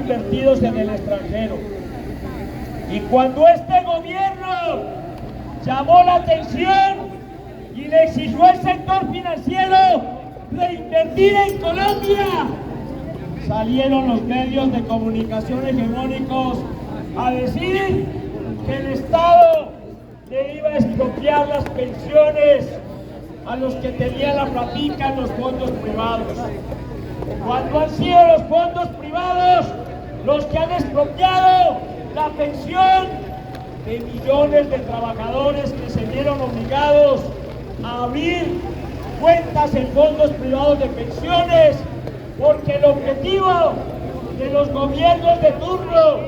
invertidos en el extranjero. Y cuando este gobierno llamó la atención y le exigió al sector financiero reinvertir en Colombia, salieron los medios de comunicación hegemónicos a decir que el Estado le iba a expropiar las pensiones a los que tenían la platica en los fondos privados, cuando han sido los fondos privados los que han expropiado la pensión de millones de trabajadores que se vieron obligados a abrir cuentas en fondos privados de pensiones, porque el objetivo de los gobiernos de turno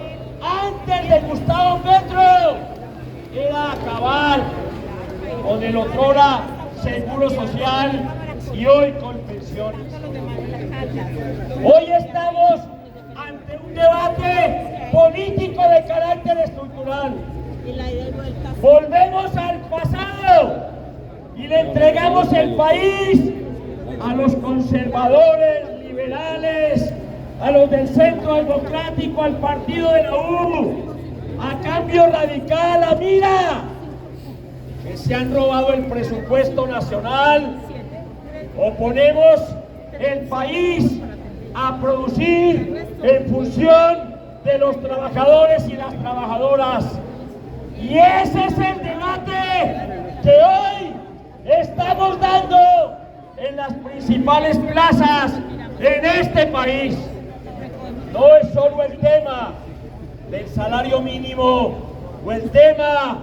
antes de Gustavo Petro era acabar con el otrora Seguro Social y hoy con pensiones. Hoy estamos ante un debate político de carácter estructural. Volvemos al pasado y le entregamos el país a los conservadores, liberales, a los del Centro Democrático, al partido de la U, a Cambio Radical, a Mira, que se han robado el presupuesto nacional. O ponemos el país a producir en función de los trabajadores y las trabajadoras. Y ese es el debate que hoy estamos dando en las principales plazas en este país. No es solo el tema del salario mínimo, o el tema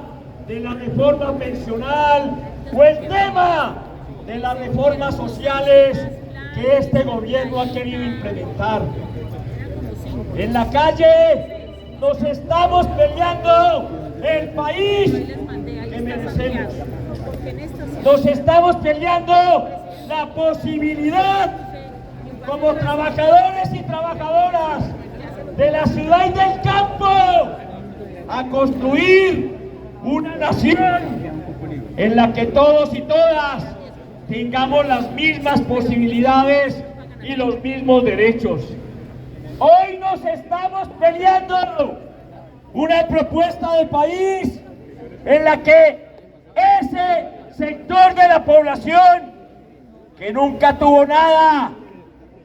de la reforma pensional, o el tema de las reformas sociales que este gobierno ha querido implementar. En la calle nos estamos peleando el país que merecemos. Nos estamos peleando la posibilidad como trabajadores y trabajadoras de la ciudad y del campo a construir una nación en la que todos y todas tengamos las mismas posibilidades y los mismos derechos. Hoy nos estamos peleando una propuesta de país en la que ese sector de la población que nunca tuvo nada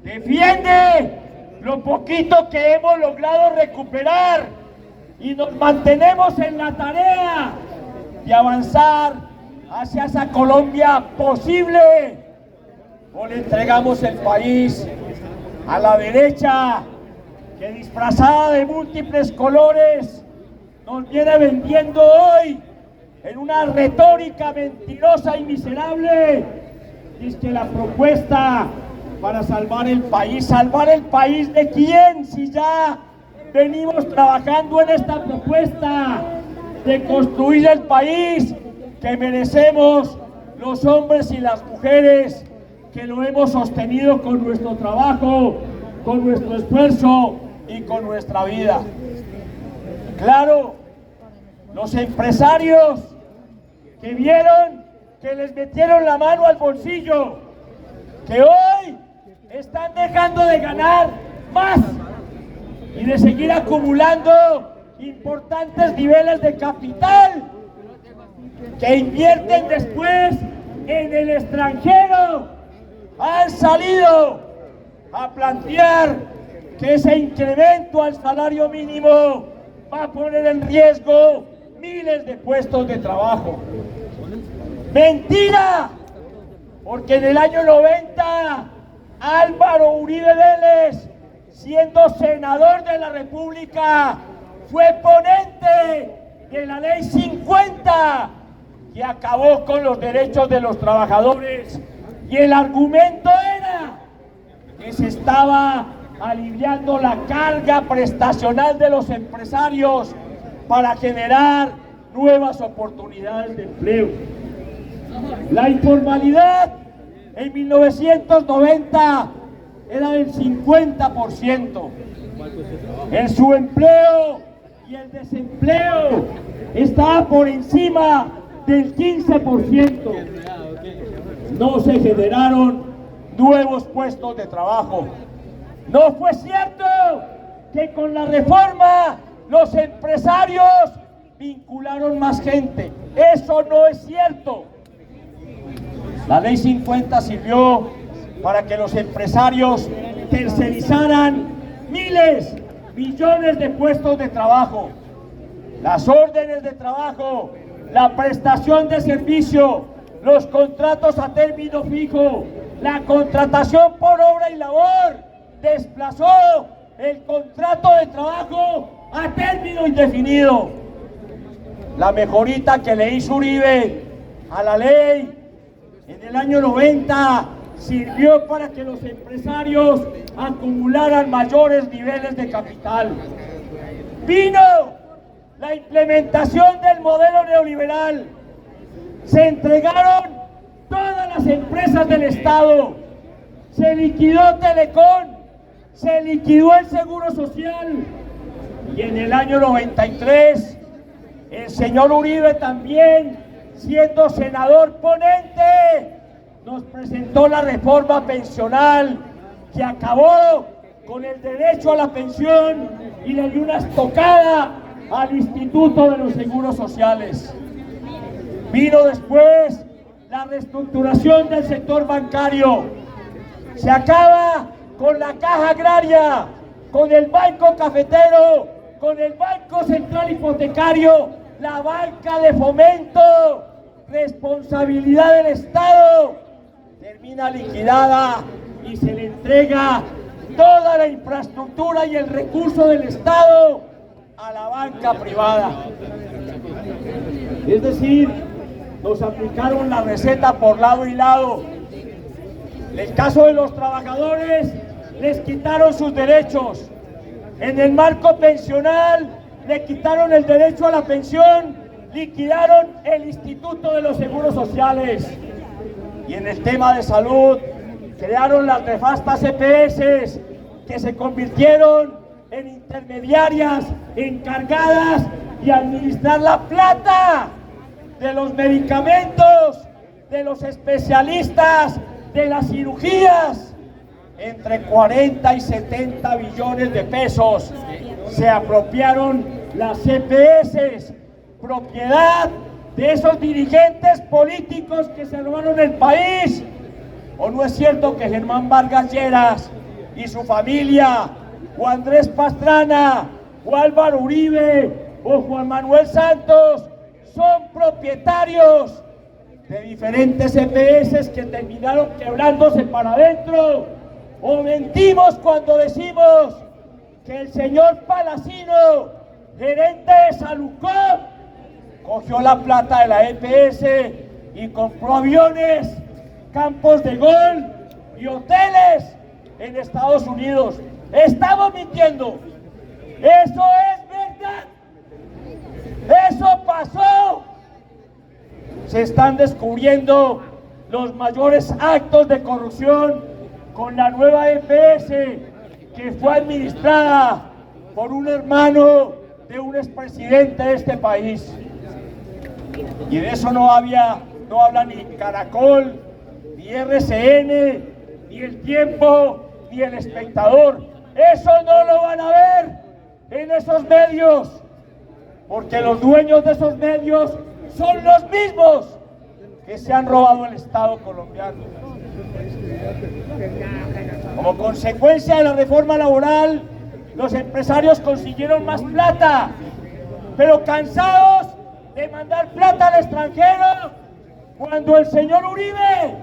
defiende lo poquito que hemos logrado recuperar y nos mantenemos en la tarea de avanzar hacia esa Colombia posible, o le entregamos el país a la derecha que, disfrazada de múltiples colores, nos viene vendiendo hoy en una retórica mentirosa y miserable. Es que la propuesta para salvar el país. ¿Salvar el país de quién? Si ya venimos trabajando en esta propuesta de construir el país que merecemos los hombres y las mujeres que lo hemos sostenido con nuestro trabajo, con nuestro esfuerzo y con nuestra vida. Claro, los empresarios que vieron que les metieron la mano al bolsillo, que hoy están dejando de ganar más y de seguir acumulando importantes niveles de capital, que invierten después en el extranjero, han salido a plantear que ese incremento al salario mínimo va a poner en riesgo miles de puestos de trabajo. ¡Mentira! Porque en el año 90, Álvaro Uribe Vélez, siendo senador de la República, fue ponente de la Ley 50, que acabó con los derechos de los trabajadores. Y el argumento era que se estaba aliviando la carga prestacional de los empresarios para generar nuevas oportunidades de empleo. La informalidad en 1990 era del 50%. El subempleo y el desempleo estaba por encima del 15%. No se generaron nuevos puestos de trabajo. No fue cierto que con la reforma los empresarios vincularon más gente. Eso no es cierto. La Ley 50 sirvió para que los empresarios tercerizaran miles, millones de puestos de trabajo. Las órdenes de trabajo, la prestación de servicio, los contratos a término fijo, la contratación por obra y labor, desplazó el contrato de trabajo a término indefinido. La mejorita que le hizo Uribe a la ley en el año 90 sirvió para que los empresarios acumularan mayores niveles de capital. Vino la implementación del modelo neoliberal. Se entregaron todas las empresas del Estado. Se liquidó Telecom, se liquidó el Seguro Social. Y en el año 93, el señor Uribe también, siendo senador ponente, nos presentó la reforma pensional que acabó con el derecho a la pensión y le dio una estocada al Instituto de los Seguros Sociales. Vino después la reestructuración del sector bancario. Se acaba con la Caja Agraria, con el Banco Cafetero, con el Banco Central Hipotecario, la banca de fomento, responsabilidad del Estado, termina liquidada y se le entrega toda la infraestructura y el recurso del Estado a la banca privada. Es decir, nos aplicaron la receta por lado y lado. En el caso de los trabajadores, les quitaron sus derechos. En el marco pensional, le quitaron el derecho a la pensión, liquidaron el Instituto de los Seguros Sociales. Y en el tema de salud, crearon las nefastas EPS, que se convirtieron en intermediarias encargadas de administrar la plata de los medicamentos, de los especialistas, de las cirugías. Entre 40 y 70 billones de pesos se apropiaron las EPS, propiedad de esos dirigentes políticos que se robaron el país. ¿O no es cierto que Germán Vargas Lleras y su familia, o Andrés Pastrana, o Álvaro Uribe, o Juan Manuel Santos son propietarios de diferentes EPS que terminaron quebrándose para adentro? ¿O mentimos cuando decimos que el señor Palacino, gerente de Salucop, cogió la plata de la EPS y compró aviones, campos de golf y hoteles en Estados Unidos? Estamos mintiendo. Eso es verdad. Eso pasó. Se están descubriendo los mayores actos de corrupción con la nueva EPS, que fue administrada por un hermano de un expresidente de este país. Y de eso no habla ni Caracol, ni RCN, ni El Tiempo, ni El Espectador. Eso no lo van a ver en esos medios, porque los dueños de esos medios son los mismos que se han robado el Estado colombiano. Como consecuencia de la reforma laboral, los empresarios consiguieron más plata, pero cansados de mandar plata al extranjero, cuando el señor Uribe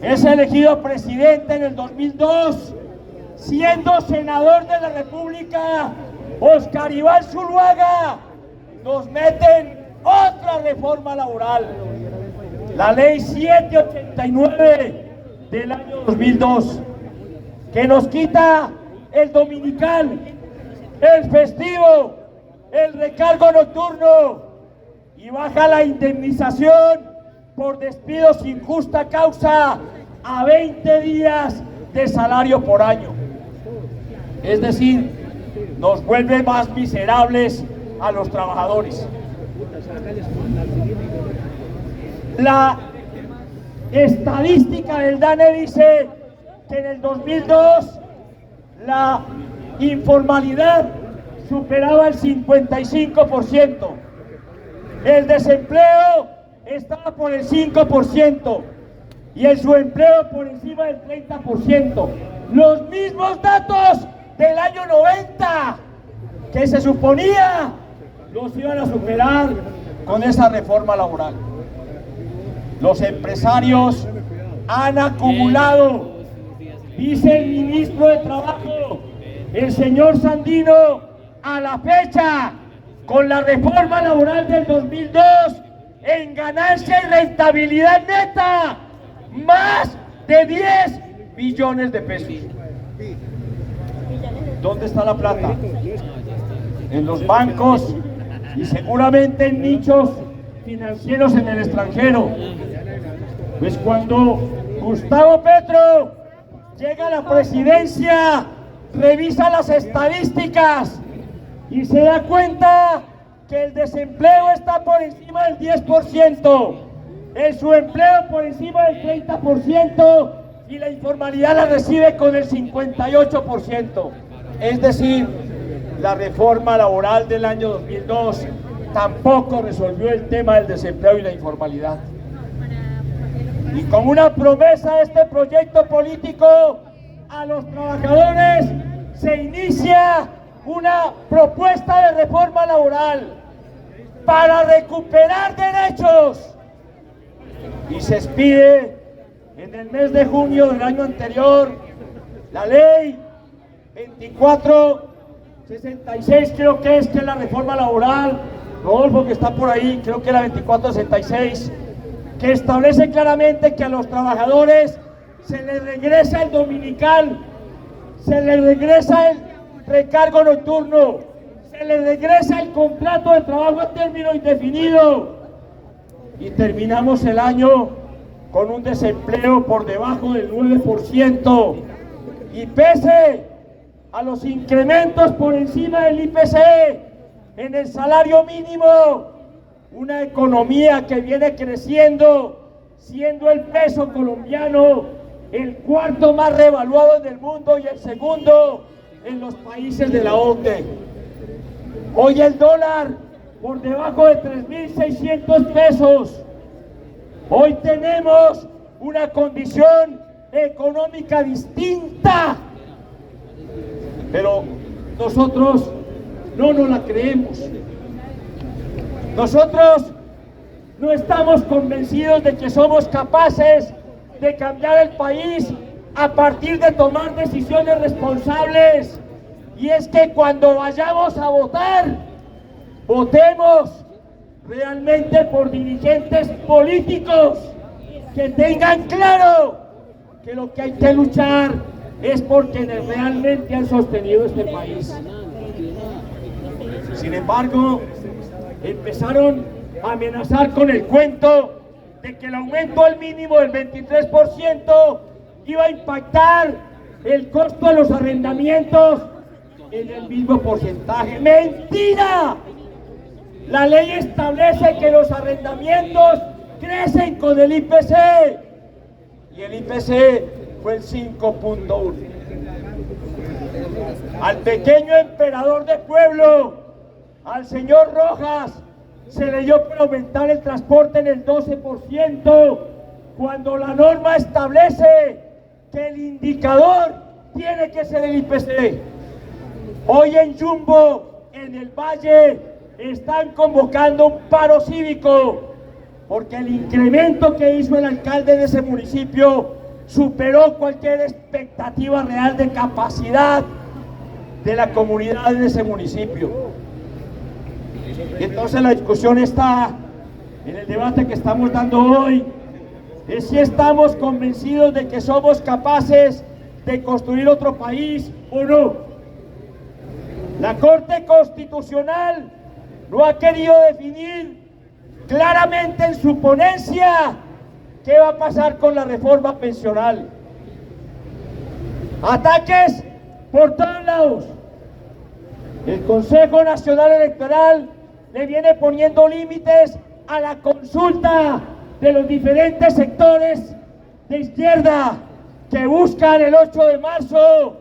es elegido presidente en el 2002, siendo senador de la República, Oscar Iván Zuluaga, nos meten otra reforma laboral, la Ley 789 del año 2002, que nos quita el dominical, el festivo, el recargo nocturno y baja la indemnización por despido sin justa causa a 20 días de salario por año. Es decir, nos vuelve más miserables a los trabajadores. La estadística del DANE dice que en el 2002 informalidad superaba el 55%. El desempleo estaba por el 5% y el subempleo por encima del 30%. Los mismos datos del año 90 que se suponía los iban a superar con esa reforma laboral. Los empresarios han acumulado, dice el ministro de Trabajo, el señor Sandino, a la fecha, con la reforma laboral del 2002, en ganancia y rentabilidad neta, más de 10 billones de pesos. ¿Dónde está la plata? En los bancos y seguramente en nichos financieros en el extranjero. Pues cuando Gustavo Petro llega a la presidencia, revisa las estadísticas y se da cuenta que el desempleo está por encima del 10%, el subempleo por encima del 30% y la informalidad la recibe con el 58%. Es decir, la reforma laboral del año 2002 tampoco resolvió el tema del desempleo y la informalidad. Y como una promesa de este proyecto político a los trabajadores, se inicia una propuesta de reforma laboral para recuperar derechos. Y se expide en el mes de junio del año anterior la ley 2466, creo que es la reforma laboral, Rodolfo, que está por ahí, creo que la 2466, que establece claramente que a los trabajadores se les regresa el dominical, se les regresa el recargo nocturno, se les regresa el contrato de trabajo a término indefinido, y terminamos el año con un desempleo por debajo del 9%, y pese a los incrementos por encima del IPC en el salario mínimo, una economía que viene creciendo, siendo el peso colombiano el cuarto más revaluado en el mundo y el segundo en los países de la OCDE. Hoy el dólar por debajo de 3.600 pesos. Hoy tenemos una condición económica distinta, pero nosotros no nos la creemos. Nosotros no estamos convencidos de que somos capaces de cambiar el país a partir de tomar decisiones responsables. Y es que cuando vayamos a votar, votemos realmente por dirigentes políticos que tengan claro que lo que hay que luchar es por quienes realmente han sostenido este país. Sin embargo, empezaron a amenazar con el cuento de que el aumento al mínimo del 23% iba a impactar el costo de los arrendamientos en el mismo porcentaje. ¡Mentira! La ley establece que los arrendamientos crecen con el IPC y el IPC fue el 5.1. Al pequeño emperador de pueblo, al señor Rojas, se le dio por aumentar el transporte en el 12%, cuando la norma establece que el indicador tiene que ser el IPC. Hoy en Jumbo, en el Valle, están convocando un paro cívico, porque el incremento que hizo el alcalde de ese municipio superó cualquier expectativa real de capacidad de la comunidad de ese municipio. Entonces la discusión está en el debate que estamos dando hoy, es si estamos convencidos de que somos capaces de construir otro país o no. La Corte Constitucional no ha querido definir claramente en su ponencia qué va a pasar con la reforma pensional. Ataques por todos lados. El Consejo Nacional Electoral le viene poniendo límites a la consulta de los diferentes sectores de izquierda que buscan el 8 de marzo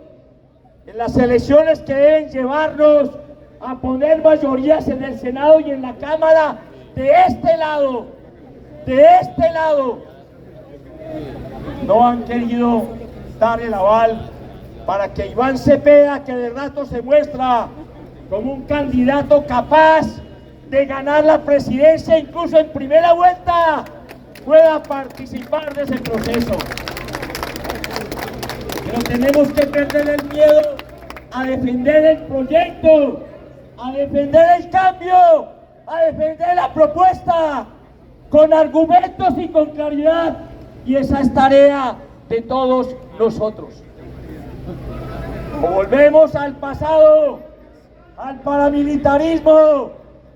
en las elecciones que deben llevarnos a poner mayorías en el Senado y en la Cámara, de este lado, no han querido dar el aval para que Iván Cepeda, que de rato se muestra como un candidato capaz de ganar la presidencia, incluso en primera vuelta, pueda participar de ese proceso. Pero tenemos que perder el miedo a defender el proyecto, a defender el cambio, a defender la propuesta, con argumentos y con claridad, y esa es tarea de todos nosotros. O volvemos al pasado, al paramilitarismo,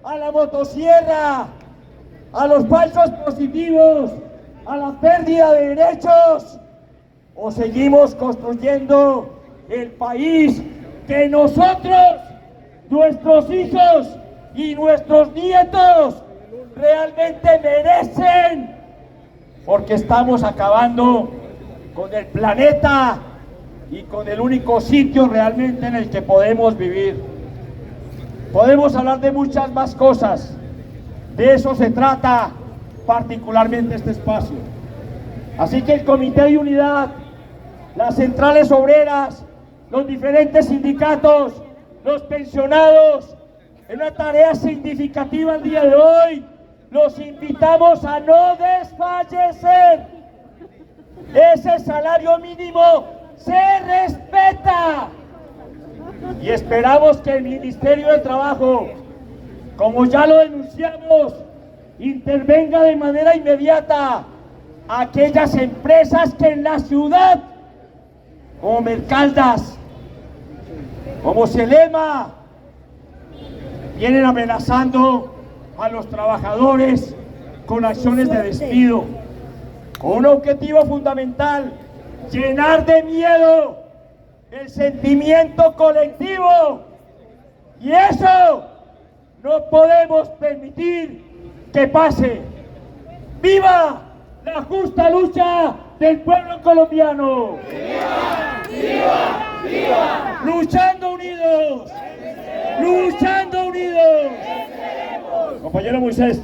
a la motosierra, a los falsos positivos, a la pérdida de derechos, o seguimos construyendo el país que nosotros, nuestros hijos y nuestros nietos realmente merecen, porque estamos acabando con el planeta y con el único sitio realmente en el que podemos vivir. Podemos hablar de muchas más cosas, de eso se trata particularmente este espacio. Así que el Comité de Unidad, las centrales obreras, los diferentes sindicatos, los pensionados, en una tarea significativa el día de hoy, los invitamos a no desfallecer. Ese salario mínimo se respeta y esperamos que el Ministerio de Trabajo, como ya lo denunciamos, intervenga de manera inmediata a aquellas empresas que en la ciudad, como Mercaldas, como Celema, vienen amenazando a los trabajadores con acciones de despido, con un objetivo fundamental: llenar de miedo el sentimiento colectivo, y eso no podemos permitir que pase. ¡Viva la justa lucha del pueblo colombiano! ¡Viva! ¡Viva! ¡Viva! ¡Luchando unidos! ¡Luchando unidos! Compañero Moisés.